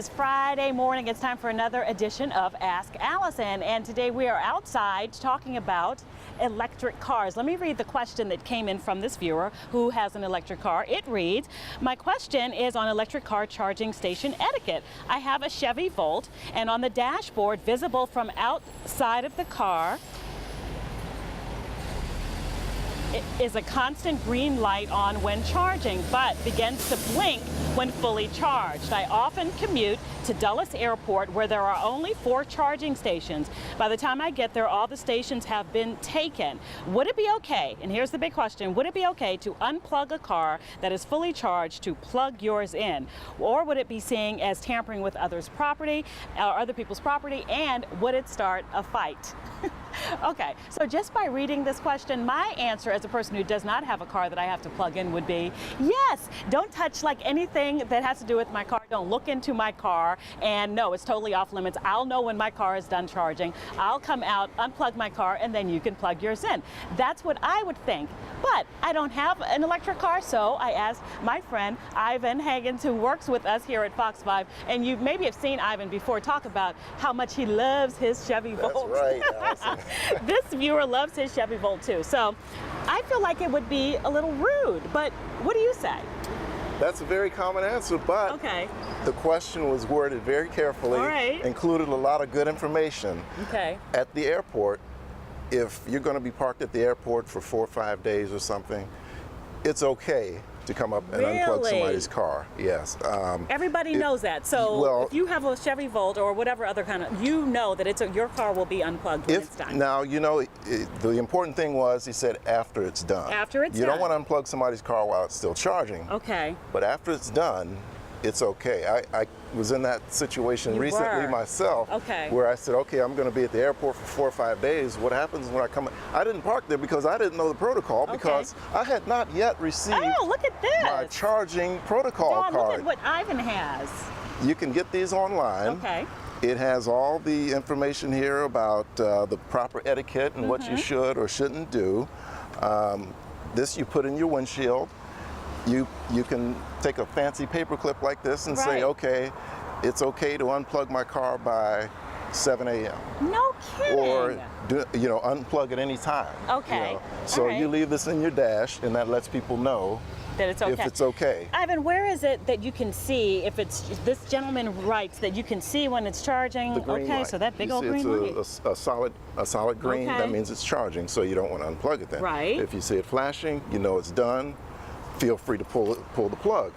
is Friday morning. It's time for another edition of Ask Allison. And today we are outside talking about electric cars. Let me read the question that came in from this viewer who has an electric car. It reads, my question is on electric car charging station etiquette. I have a Chevy Volt, and on the dashboard, visible from outside of the car, it is a constant green light on when charging, but begins to blink when fully charged. I often commute to Dulles Airport, where there are only 4 charging stations. By the time I get there, all the stations have been taken. Would it be okay, and here's the big question, would it be okay to unplug a car that is fully charged to plug yours in? Or would it be seen as tampering with others' property, or other people's property, and would it start a fight? Okay, so just by reading this question, my answer as a person who does not have a car that I have to plug in would be, yes, don't touch like anything that has to do with my car. Don't look into my car, and no, it's totally off limits. I'll know when my car is done charging. I'll come out, unplug my car, and then you can plug yours in. That's what I would think. But I don't have an electric car, so I asked my friend Ivan Haggins, who works with us here at Fox 5, and you maybe have seen Ivan before talk about how much he loves his Chevy Volt. That's right, Allison. This viewer loves his Chevy Volt too, so I feel like it would be a little rude, but what do you say? That's a very common answer, but okay, the question was worded very carefully, all right, included a lot of good information. Okay. At the airport, if you're going to be parked at the airport for 4 or 5 days or something, it's okay to come up and unplug somebody's car. Yes. Everybody knows that. So well, if you have a Chevy Volt or whatever other kind of, you know that your car will be unplugged when it's done. Now, you know, the important thing was he said after it's done. After it's done. You don't want to unplug somebody's car while it's still charging. Okay. But after it's done, it's okay. I was in that situation recently myself, where I said, okay, I'm going to be at the airport for 4 or 5 days. What happens when I come? I didn't park there because I didn't know the protocol, because I had not yet received look at this, my charging protocol card. Look at what Ivan has. You can get these online. Okay. It has all the information here about the proper etiquette and what you should or shouldn't do. This you put in your windshield. You can take a fancy paper clip like this and say, okay, it's okay to unplug my car by 7 a.m. No kidding. Or, unplug at any time. Okay. So you leave this in your dash, and that lets people know that it's okay. If it's okay. Ivan, where is it that you can see if it's, this gentleman writes that you can see when it's charging? The green light. So that big old green light. It's a solid green. That means it's charging, so you don't want to unplug it then. Right. If you see it flashing, you know it's done. Feel free to pull the plug.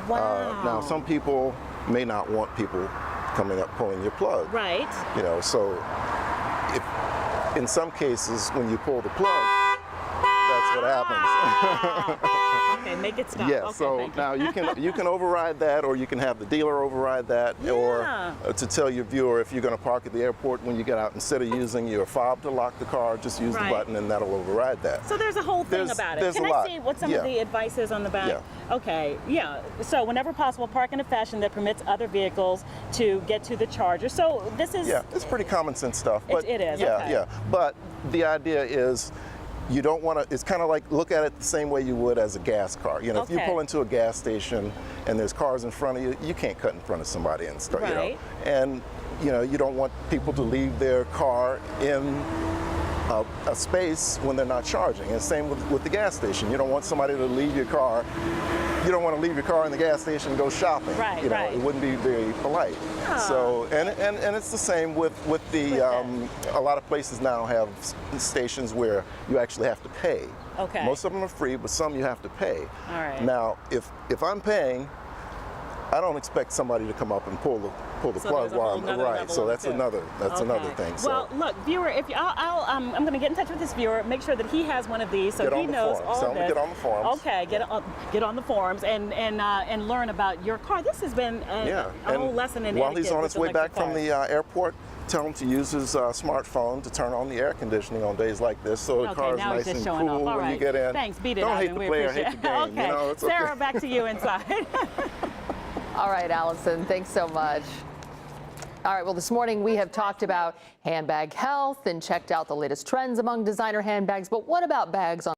Wow. Now, some people may not want people coming up pulling your plug. Right. So if in some cases when you pull the plug, that's what happens. Okay, make it stop. Yeah, okay, so now you can override that, or you can have the dealer override that, or to tell your viewer, if you're going to park at the airport, when you get out, instead of using your fob to lock the car, just use the button and that'll override that. So there's a whole thing about it. Can I see what some of the advice is on the back? Yeah. Okay, yeah. So whenever possible, park in a fashion that permits other vehicles to get to the charger. So this is... Yeah, it's pretty common sense stuff. But it is, yeah, yeah. But the idea is, you don't want to, it's kind of like, look at it the same way you would as a gas car. If you pull into a gas station and there's cars in front of you, you can't cut in front of somebody and start, And, you don't want people to leave their car in a space when they're not charging. And same with the gas station. You don't want somebody to leave your car. You don't want to leave your car in the gas station and go shopping. Right, It wouldn't be very polite. So, and it's the same with the, a lot of places now have stations where you actually have to pay. Okay. Most of them are free, but some you have to pay. All right. Now, if I'm paying, I don't expect somebody to come up and pull the plug while I'm right. So that's another thing. So. Well, look, viewer, if I'm going to get in touch with this viewer, make sure that he has one of these, so he knows all of this. Get on the forums. Okay, get on the forums and learn about your car. This has been a whole lesson in etiquette. While he's on his way back from the airport, tell him to use his smartphone to turn on the air conditioning on days like this, so the car is nice and cool when you get in. Thanks, beat it, Don't Ivan. hate the player, hate the game. Okay, It's Sarah, back to you inside. All right, Allison, thanks so much. All right, well, this morning we have talked about handbag health and checked out the latest trends among designer handbags, but what about bags on